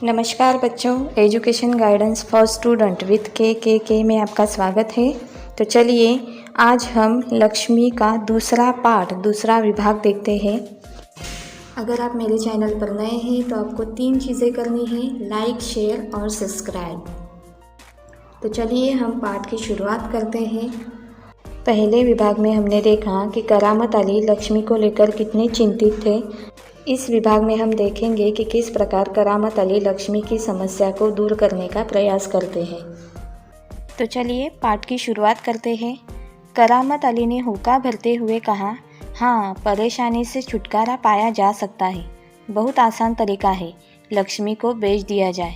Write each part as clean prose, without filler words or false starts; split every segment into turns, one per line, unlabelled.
नमस्कार बच्चों, education guidance for student with के में आपका स्वागत है। तो चलिए आज हम लक्ष्मी का दूसरा पार्ट दूसरा विभाग देखते हैं। अगर आप मेरे चैनल पर नए हैं तो आपको 3 चीज़ें करनी है, लाइक, शेयर और सब्सक्राइब। तो चलिए हम पाठ की शुरुआत करते हैं। पहले विभाग में हमने देखा कि करामत अली लक्ष्मी को लेकर कितने चिंतित थे। इस विभाग में हम देखेंगे कि किस प्रकार करामत अली लक्ष्मी की समस्या को दूर करने का प्रयास करते हैं। तो चलिए पाठ की शुरुआत करते हैं। करामत अली ने हुक्का भरते हुए कहा, हाँ, परेशानी से छुटकारा पाया जा सकता है। बहुत आसान तरीका है, लक्ष्मी को बेच दिया जाए।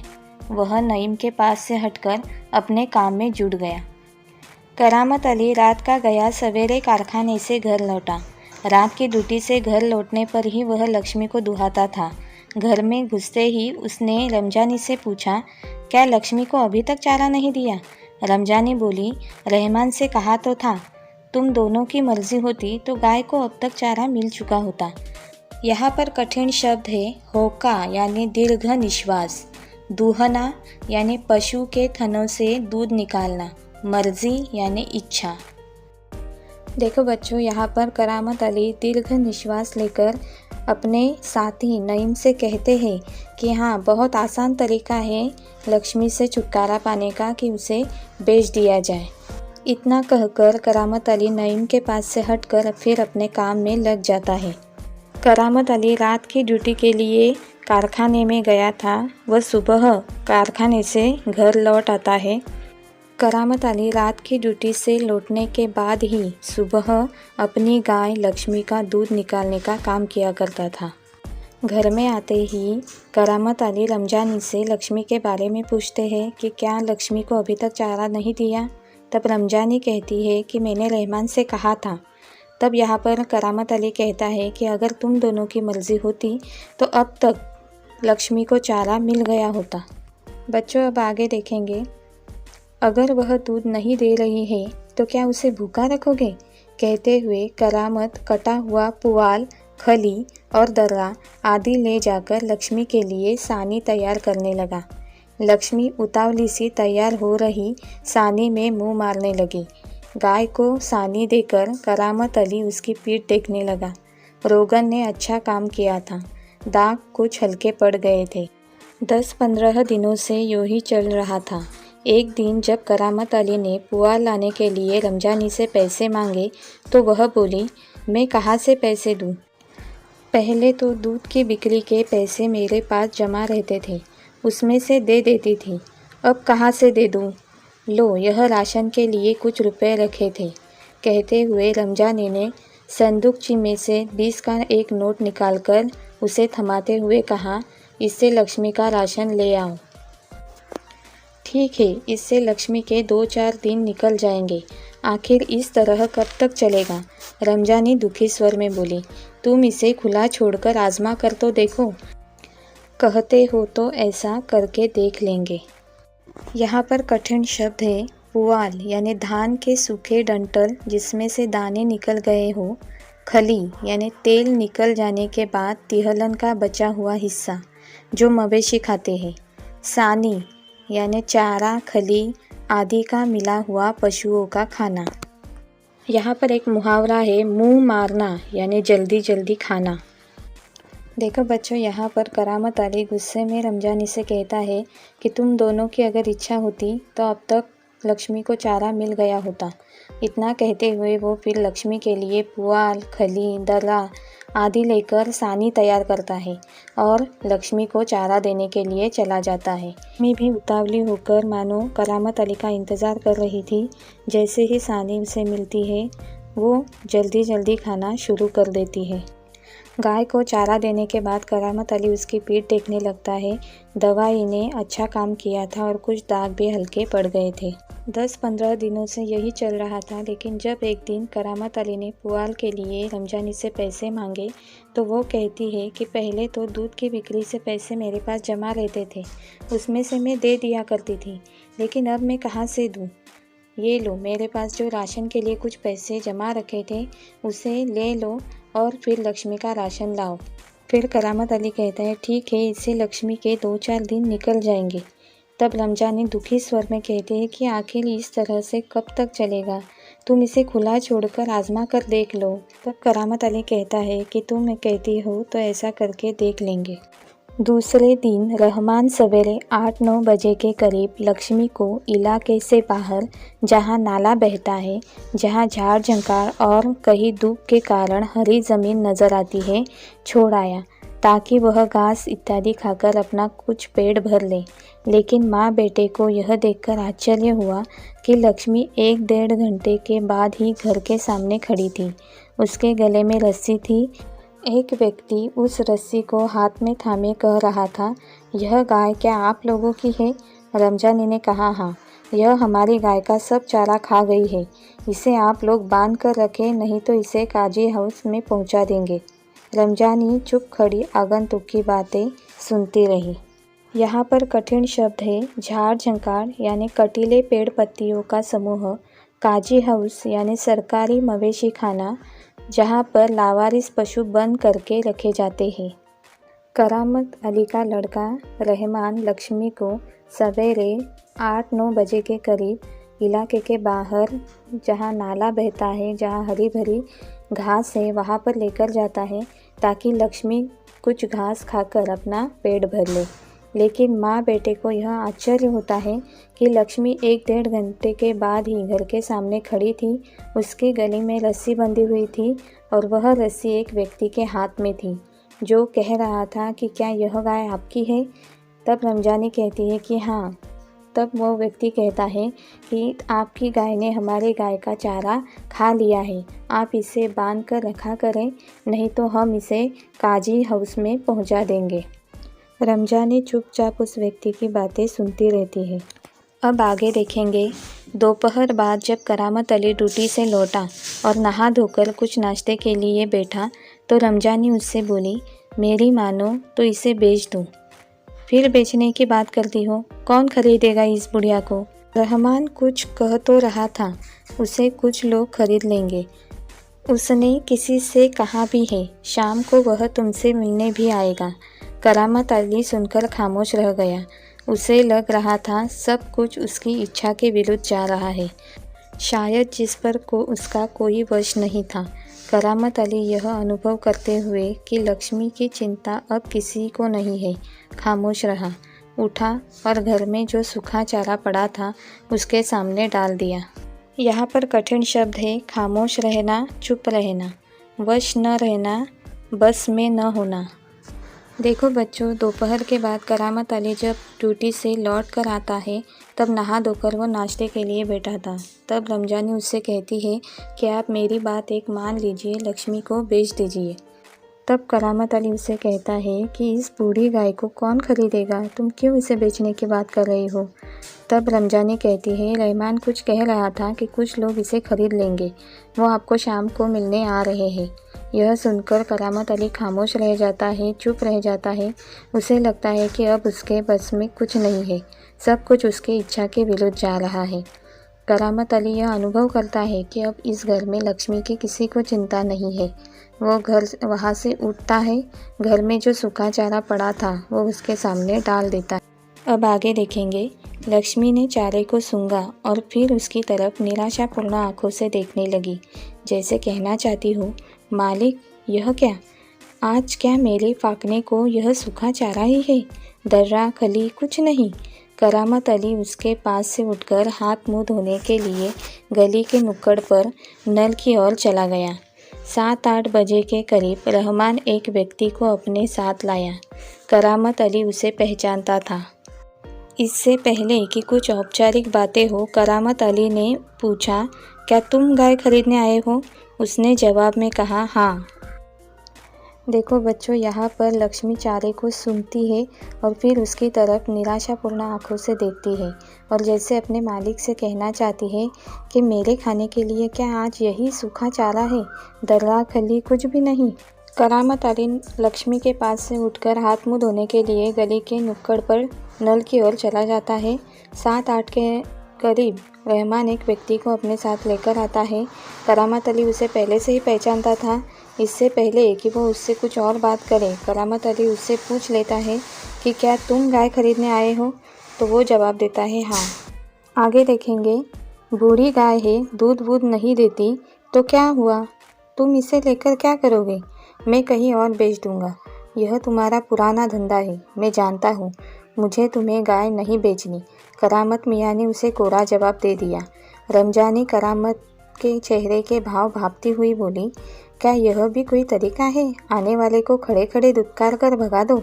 वह नईम के पास से हटकर अपने काम में जुट गया। करामत अली रात का गया सवेरे कारखाने से घर लौटा। रात की ड्यूटी से घर लौटने पर ही वह लक्ष्मी को दुहाता था। घर में घुसते ही उसने रमजानी से पूछा, क्या लक्ष्मी को अभी तक चारा नहीं दिया? रमजानी बोली, रहमान से कहा तो था, तुम दोनों की मर्जी होती तो गाय को अब तक चारा मिल चुका होता। यहाँ पर कठिन शब्द है होका यानी दीर्घ निश्वास, दूहना यानी पशु के थनों से दूध निकालना, मर्जी यानी इच्छा। देखो बच्चों, यहाँ पर करामत अली दीर्घ निश्वास लेकर अपने साथी नईम से कहते हैं कि हाँ, बहुत आसान तरीका है लक्ष्मी से छुटकारा पाने का कि उसे बेच दिया जाए। इतना कहकर करामत अली नईम के पास से हटकर फिर अपने काम में लग जाता है। करामत अली रात की ड्यूटी के लिए कारखाने में गया था। वह सुबह कारखाने से घर लौट आता है। करामत अली रात की ड्यूटी से लौटने के बाद ही सुबह अपनी गाय लक्ष्मी का दूध निकालने का काम किया करता था। घर में आते ही करामत अली रमजानी से लक्ष्मी के बारे में पूछते हैं कि क्या लक्ष्मी को अभी तक चारा नहीं दिया। तब रमजानी कहती है कि मैंने रहमान से कहा था। तब यहाँ पर करामत अली कहता है कि अगर तुम दोनों की मर्जी होती तो अब तक लक्ष्मी को चारा मिल गया होता। बच्चों, अब आगे देखेंगे। अगर वह दूध नहीं दे रही है तो क्या उसे भूखा रखोगे? कहते हुए करामत कटा हुआ पुआल, खली और दर्रा आदि ले जाकर लक्ष्मी के लिए सानी तैयार करने लगा। लक्ष्मी उतावली सी तैयार हो रही सानी में मुंह मारने लगी। गाय को सानी देकर करामत अली उसकी पीठ देखने लगा। रोगन ने अच्छा काम किया था, दाग कुछ हल्के पड़ गए थे। 10-15 दिनों से यूं ही चल रहा था। एक दिन जब करामत अली ने पुआल लाने के लिए रमजानी से पैसे मांगे तो वह बोली, मैं कहाँ से पैसे दूँ? पहले तो दूध की बिक्री के पैसे मेरे पास जमा रहते थे, उसमें से दे देती थी। अब कहाँ से दे दूँ? लो, यह राशन के लिए कुछ रुपए रखे थे। कहते हुए रमजानी ने संदूकची में से 20 का एक नोट निकालकर उसे थमाते हुए कहा, इससे लक्ष्मी का राशन ले आओ। ठीक है, इससे लक्ष्मी के 2-4 दिन निकल जाएंगे। आखिर इस तरह कब तक चलेगा? रमजानी दुखी स्वर में बोली, तुम इसे खुला छोड़कर आजमा कर तो देखो। कहते हो तो ऐसा करके देख लेंगे। यहाँ पर कठिन शब्द है पुआल यानी धान के सूखे डंठल जिसमें से दाने निकल गए हो, खली यानी तेल निकल जाने के बाद तिहलन का बचा हुआ हिस्सा जो मवेशी खाते हैं, सानी यानी चारा, खली आदि का मिला हुआ पशुओं का खाना। यहाँ पर एक मुहावरा है मुंह मारना यानी जल्दी जल्दी खाना। देखो बच्चों, यहाँ पर करामत अली गुस्से में रमजानी से कहता है कि तुम दोनों की अगर इच्छा होती तो अब तक लक्ष्मी को चारा मिल गया होता। इतना कहते हुए वो फिर लक्ष्मी के लिए पुआल, खली, दर्रा आदि लेकर सानी तैयार करता है और लक्ष्मी को चारा देने के लिए चला जाता है। मैं भी उतावली होकर मानो करामत अली का इंतज़ार कर रही थी। जैसे ही सानी उसे मिलती है वो जल्दी जल्दी खाना शुरू कर देती है। गाय को चारा देने के बाद करामत अली उसकी पीठ देखने लगता है। दवाई ने अच्छा काम किया था और कुछ दाग भी हल्के पड़ गए थे। 10-15 दिनों से यही चल रहा था, लेकिन जब एक दिन करामत अली ने पुआल के लिए रमजानी से पैसे मांगे तो वो कहती है कि पहले तो दूध की बिक्री से पैसे मेरे पास जमा रहते थे, उसमें से मैं दे दिया करती थी, लेकिन अब मैं कहाँ से दूँ? ये लो, मेरे पास जो राशन के लिए कुछ पैसे जमा रखे थे उसे ले लो और फिर लक्ष्मी का राशन लाओ। फिर करामत अली कहता है ठीक है, इससे लक्ष्मी के 2-4 दिन निकल जाएंगे। तब रमजानी दुखी स्वर में कहते हैं कि आखिर इस तरह से कब तक चलेगा, तुम इसे खुला छोड़कर आजमा कर देख लो। तब करामत अली कहता है कि तुम कहती हो तो ऐसा करके देख लेंगे। दूसरे दिन रहमान सवेरे 8-9 बजे के करीब लक्ष्मी को इलाके से बाहर, जहां नाला बहता है, जहां झाड़ झंकार और कहीं धूप के कारण हरी ज़मीन नज़र आती है, छोड़ आया ताकि वह घास इत्यादि खाकर अपना कुछ पेट भर ले। लेकिन माँ बेटे को यह देखकर आश्चर्य हुआ कि लक्ष्मी 1-1.5 घंटे के बाद ही घर के सामने खड़ी थी। उसके गले में रस्सी थी। एक व्यक्ति उस रस्सी को हाथ में थामे कह रहा था, यह गाय क्या आप लोगों की है? रमजानी ने कहा, हाँ, यह हमारी गाय का सब चारा खा गई है। इसे आप लोग बांध कर रखें, नहीं तो इसे काजी हाउस में पहुंचा देंगे। रमजानी चुप खड़ी आगंतुक की बातें सुनती रही। यहाँ पर कठिन शब्द है झाड़ झंकार यानी कटीले पेड़ पत्तियों का समूह, काजी हाउस यानी सरकारी मवेशी खाना, जहाँ पर लावारिस पशु बंद करके रखे जाते हैं। करामत अली का लड़का रहमान लक्ष्मी को सवेरे 8-9 बजे के करीब इलाके के बाहर, जहाँ नाला बहता है, जहाँ हरी भरी घास है, वहाँ पर लेकर जाता है ताकि लक्ष्मी कुछ घास खाकर अपना पेट भर ले। लेकिन माँ बेटे को यह आश्चर्य होता है कि लक्ष्मी 1-1.5 घंटे के बाद ही घर के सामने खड़ी थी। उसके गले में रस्सी बंधी हुई थी और वह रस्सी एक व्यक्ति के हाथ में थी जो कह रहा था कि क्या यह गाय आपकी है? तब रमजानी कहती है कि हाँ। तब वो व्यक्ति कहता है कि आपकी गाय ने हमारे गाय का चारा खा लिया है, आप इसे बांध कर रखा करें, नहीं तो हम इसे काजी हाउस में पहुंचा देंगे। रमजानी चुपचाप उस व्यक्ति की बातें सुनती रहती है। अब आगे देखेंगे। दोपहर बाद जब करामत अली ड्यूटी से लौटा और नहा धोकर कुछ नाश्ते के लिए बैठा तो रमजानी उससे बोली, मेरी मानो तो इसे बेच दूँ। फिर बेचने की बात करती हो, कौन खरीदेगा इस बुढ़िया को? रहमान कुछ कह तो रहा था, उसे कुछ लोग खरीद लेंगे। उसने किसी से कहा भी है, शाम को वह तुमसे मिलने भी आएगा। करामत अली सुनकर खामोश रह गया। उसे लग रहा था सब कुछ उसकी इच्छा के विरुद्ध जा रहा है, शायद जिस पर उसका कोई वश नहीं था। करामत अली यह अनुभव करते हुए कि लक्ष्मी की चिंता अब किसी को नहीं है, खामोश रहा। उठा और घर में जो सूखा चारा पड़ा था उसके सामने डाल दिया। यहाँ पर कठिन शब्द है खामोश रहना, चुप रहना, वश न रहना, बस में न होना। देखो बच्चों, दोपहर के बाद करामत अली जब ड्यूटी से लौट कर आता है तब नहा धोकर वो नाश्ते के लिए बैठा था। तब रमजानी उससे कहती है कि आप मेरी बात एक मान लीजिए, लक्ष्मी को बेच दीजिए। तब करामत अली उससे कहता है कि इस बूढ़ी गाय को कौन खरीदेगा, तुम क्यों इसे बेचने की बात कर रही हो? तब रमजानी कहती है, रहमान कुछ कह रहा था कि कुछ लोग इसे खरीद लेंगे, वो आपको शाम को मिलने आ रहे हैं। यह सुनकर करामत अली खामोश रह जाता है, चुप रह जाता है। उसे लगता है कि अब उसके बस में कुछ नहीं है, सब कुछ उसकी इच्छा के विरुद्ध जा रहा है। करामत अली यह अनुभव करता है कि अब इस घर में लक्ष्मी की किसी को चिंता नहीं है। वो घर वहाँ से उठता है, घर में जो सूखा चारा पड़ा था वो उसके सामने डाल देता है। अब आगे देखेंगे। लक्ष्मी ने चारे को सूंघा और फिर उसकी तरफ निराशापूर्ण आंखों से देखने लगी, जैसे कहना चाहती हो, मालिक यह क्या, आज क्या मेरे फाकने को यह सूखा चारा ही है, दर्रा खली कुछ नहीं। करामत अली उसके पास से उठकर हाथ मुंह धोने के लिए गली के नुक्कड़ पर नल की ओर चला गया। 7-8 बजे के करीब रहमान एक व्यक्ति को अपने साथ लाया। करामत अली उसे पहचानता था। इससे पहले कि कुछ औपचारिक बातें हो, करामत अली ने पूछा, क्या तुम गाय खरीदने आए हो? उसने जवाब में कहा, हाँ। देखो बच्चों, यहाँ पर लक्ष्मी चारे को सूंघती है और फिर उसकी तरफ निराशापूर्ण आंखों से देखती है और जैसे अपने मालिक से कहना चाहती है कि मेरे खाने के लिए क्या आज यही सूखा चारा है, दर्रा खली कुछ भी नहीं। करामत अली लक्ष्मी के पास से उठकर हाथ मुंह धोने के लिए गली के नुक्कड़ पर नल की ओर चला जाता है। 7-8 करीब रहमान एक व्यक्ति को अपने साथ लेकर आता है। करामत अली उसे पहले से ही पहचानता था। इससे पहले कि वो उससे कुछ और बात करे, करामत अली उससे पूछ लेता है कि क्या तुम गाय खरीदने आए हो? तो वो जवाब देता है हाँ। आगे देखेंगे, बूढ़ी गाय है, दूध वूध नहीं देती तो क्या हुआ? तुम इसे लेकर क्या करोगे? मैं कहीं और बेच दूंगा। यह तुम्हारा पुराना धंधा है, मैं जानता हूँ। मुझे तुम्हें गाय नहीं बेचनी। करामत मियाँ ने उसे कोरा जवाब दे दिया। रमजानी करामत के चेहरे के भाव भांपती हुई बोली, क्या यह भी कोई तरीका है? आने वाले को खड़े खड़े दुत्कार कर भगा दो।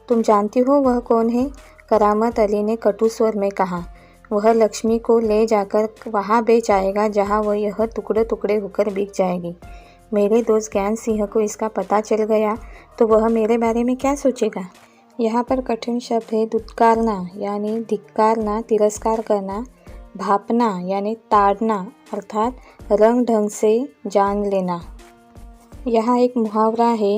तुम जानती हो वह कौन है? करामत अली ने कटु स्वर में कहा। वह लक्ष्मी को ले जाकर वहाँ बेच आएगा जहाँ वह यह टुकड़े टुकड़े होकर बिक जाएगी। मेरे दोस्त ज्ञान सिंह को इसका पता चल गया तो वह मेरे बारे में क्या सोचेगा? यहाँ पर कठिन शब्द है दुत्कारना यानी धिक्कारना, तिरस्कार करना, भापना यानी ताड़ना अर्थात रंग ढंग से जान लेना। यहाँ एक मुहावरा है,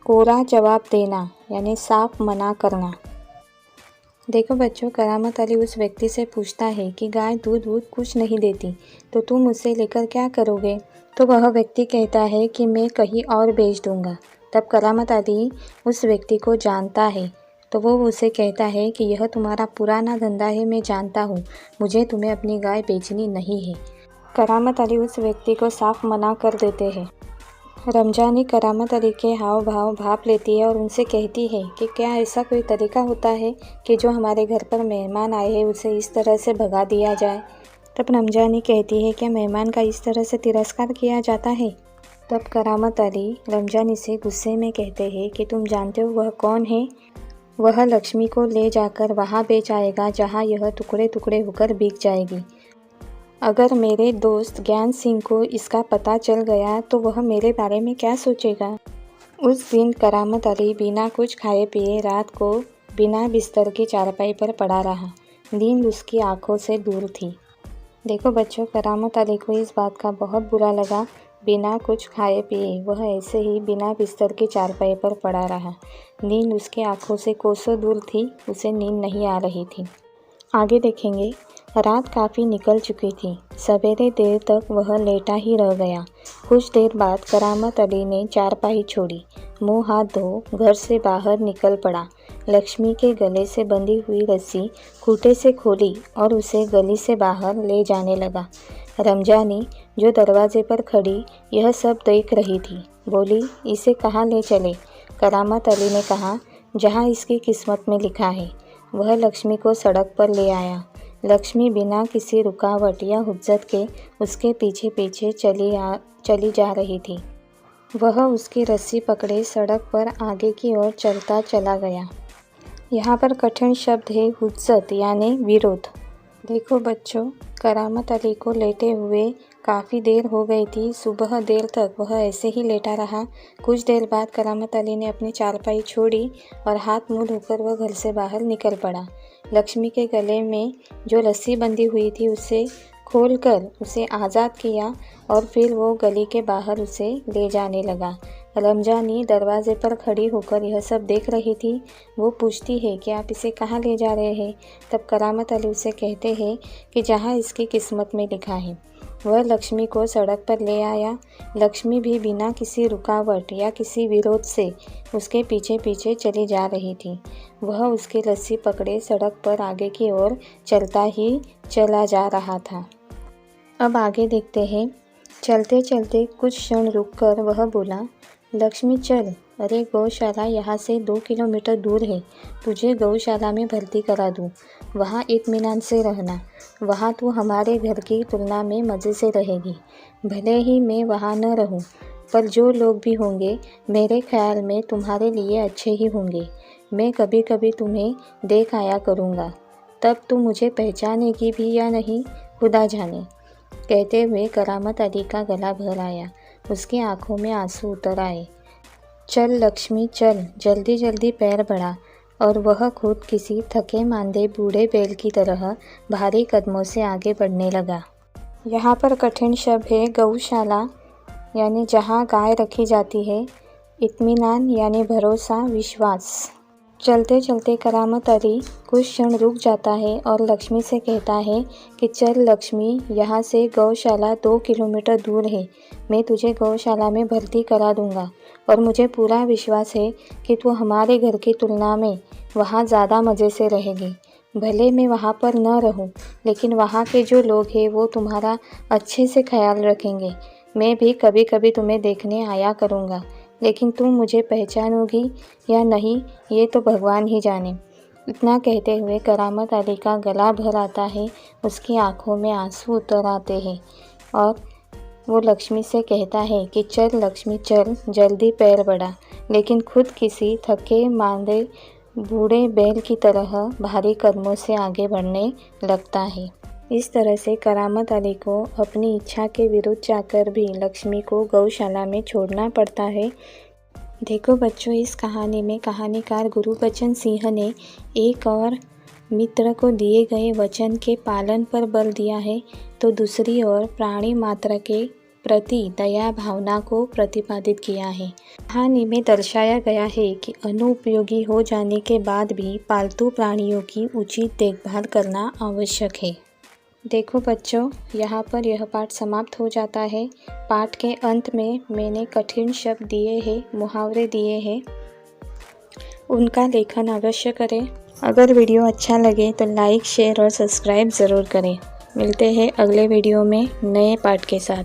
कोरा जवाब देना यानी साफ मना करना। देखो बच्चों, करामत अली उस व्यक्ति से पूछता है कि गाय दूध वूध कुछ नहीं देती तो तुम उसे लेकर क्या करोगे? तो वह व्यक्ति कहता है कि मैं कहीं और बेच दूंगा। तब करामत अली उस व्यक्ति को जानता है तो वो उसे कहता है कि यह तुम्हारा पुराना धंधा है, मैं जानता हूँ, मुझे तुम्हें अपनी गाय बेचनी नहीं है। करामत अली उस व्यक्ति को साफ मना कर देते हैं। रमजानी करामत अली के हाव भाव भाप लेती है और उनसे कहती है कि क्या ऐसा कोई तरीका होता है कि जो हमारे घर पर मेहमान आए हैं उसे इस तरह से भगा दिया जाए? तब रमजानी कहती है, क्या मेहमान का इस तरह से तिरस्कार किया जाता है? तब करामत अली रमजानी से गुस्से में कहते हैं कि तुम जानते हो वह कौन है? वह लक्ष्मी को ले जाकर वहाँ बेच आएगा जहाँ यह टुकड़े टुकड़े होकर बिक जाएगी। अगर मेरे दोस्त ज्ञान सिंह को इसका पता चल गया तो वह मेरे बारे में क्या सोचेगा? उस दिन करामत अली बिना कुछ खाए पिए रात को बिना बिस्तर की चारपाई पर पड़ा रहा। नींद उसकी आंखों से दूर थी। देखो बच्चों, करामत अली को इस बात का बहुत बुरा लगा। बिना कुछ खाए पिए वह ऐसे ही बिना बिस्तर की चारपाई पर पड़ा रहा। नींद उसकी आंखों से कोसों दूर थी, उसे नींद नहीं आ रही थी। आगे देखेंगे, रात काफ़ी निकल चुकी थी। सवेरे देर तक वह लेटा ही रह गया। कुछ देर बाद करामत अली ने चारपाई छोड़ी, मुंह हाथ धो घर से बाहर निकल पड़ा। लक्ष्मी के गले से बंधी हुई रस्सी खूंटे से खोली और उसे गली से बाहर ले जाने लगा। रमजानी जो दरवाजे पर खड़ी यह सब देख रही थी, बोली, इसे कहाँ ले चले? करामत अली ने कहा, जहाँ इसकी किस्मत में लिखा है। वह लक्ष्मी को सड़क पर ले आया। लक्ष्मी बिना किसी रुकावट या हुज्जत के उसके पीछे पीछे चली जा रही थी। वह उसकी रस्सी पकड़े सड़क पर आगे की ओर चलता चला गया। यहाँ पर कठिन शब्द है हुज्जत यानी विरोध। देखो बच्चों, करामत अली को लेटे हुए काफ़ी देर हो गई थी। सुबह देर तक वह ऐसे ही लेटा रहा। कुछ देर बाद करामत अली ने अपनी चारपाई छोड़ी और हाथ मुँह धोकर वह घर से बाहर निकल पड़ा। लक्ष्मी के गले में जो रस्सी बंधी हुई थी उसे खोलकर उसे आज़ाद किया और फिर वो गली के बाहर उसे ले जाने लगा। रमजानी दरवाजे पर खड़ी होकर यह सब देख रही थी। वो पूछती है कि आप इसे कहाँ ले जा रहे हैं? तब करामत अली उसे कहते हैं कि जहाँ इसकी किस्मत में लिखा है। वह लक्ष्मी को सड़क पर ले आया। लक्ष्मी भी बिना किसी रुकावट या किसी विरोध से उसके पीछे पीछे चली जा रही थी। वह उसकी रस्सी पकड़े सड़क पर आगे की ओर चलता ही चला जा रहा था। अब आगे देखते हैं। चलते चलते कुछ क्षण रुककर वह बोला, लक्ष्मी चल, अरे गौशाला यहाँ से 2 किलोमीटर दूर है। तुझे गौशाला में भर्ती करा दूँ। वहाँ इत्मीनान से रहना। वहाँ तू हमारे घर की तुलना में मज़े से रहेगी। भले ही मैं वहाँ न रहूँ, पर जो लोग भी होंगे मेरे ख्याल में तुम्हारे लिए अच्छे ही होंगे। मैं कभी कभी तुम्हें देख आया करूँगा। तब तू मुझे पहचानेगी भी या नहीं, खुदा जाने। कहते हुए करामत अली का गला भर आया। उसकी आंखों में आंसू उतर आए। चल लक्ष्मी चल, जल्दी जल्दी पैर बढ़ा। और वह खुद किसी थके मांदे बूढ़े बैल की तरह भारी कदमों से आगे बढ़ने लगा। यहाँ पर कठिन शब्द है गौशाला यानी जहाँ गाय रखी जाती है। इत्मीनान यानी भरोसा, विश्वास। चलते चलते करामत अली कुछ क्षण रुक जाता है और लक्ष्मी से कहता है कि चल लक्ष्मी, यहाँ से गौशाला 2 किलोमीटर दूर है। मैं तुझे गौशाला में भर्ती करा दूँगा और मुझे पूरा विश्वास है कि तू हमारे घर की तुलना में वहाँ ज़्यादा मज़े से रहेगी। भले मैं वहाँ पर न रहूँ, लेकिन वहाँ के जो लोग हैं वो तुम्हारा अच्छे से ख्याल रखेंगे। मैं भी कभी कभी तुम्हें देखने आया करूँगा, लेकिन तुम मुझे पहचानोगी या नहीं ये तो भगवान ही जाने। इतना कहते हुए करामत अली का गला भर आता है, उसकी आंखों में आंसू उतर आते हैं और वो लक्ष्मी से कहता है कि चल लक्ष्मी चल, जल्दी पैर बढ़ा। लेकिन खुद किसी थके मांदे बूढ़े बैल की तरह भारी कदमों से आगे बढ़ने लगता है। इस तरह से करामत अली को अपनी इच्छा के विरुद्ध जाकर भी लक्ष्मी को गौशाला में छोड़ना पड़ता है। देखो बच्चों, इस कहानी में कहानीकार गुरुबचन सिंह ने एक और मित्र को दिए गए वचन के पालन पर बल दिया है, तो दूसरी ओर प्राणी मात्र के प्रति दया भावना को प्रतिपादित किया है। कहानी में दर्शाया गया है कि अनुपयोगी हो जाने के बाद भी पालतू प्राणियों की उचित देखभाल करना आवश्यक है। देखो बच्चों, यहाँ पर यह पाठ समाप्त हो जाता है। पाठ के अंत में मैंने कठिन शब्द दिए हैं, मुहावरे दिए हैं, उनका लेखन अवश्य करें। अगर वीडियो अच्छा लगे तो लाइक, शेयर और सब्सक्राइब ज़रूर करें। मिलते हैं अगले वीडियो में नए पाठ के साथ।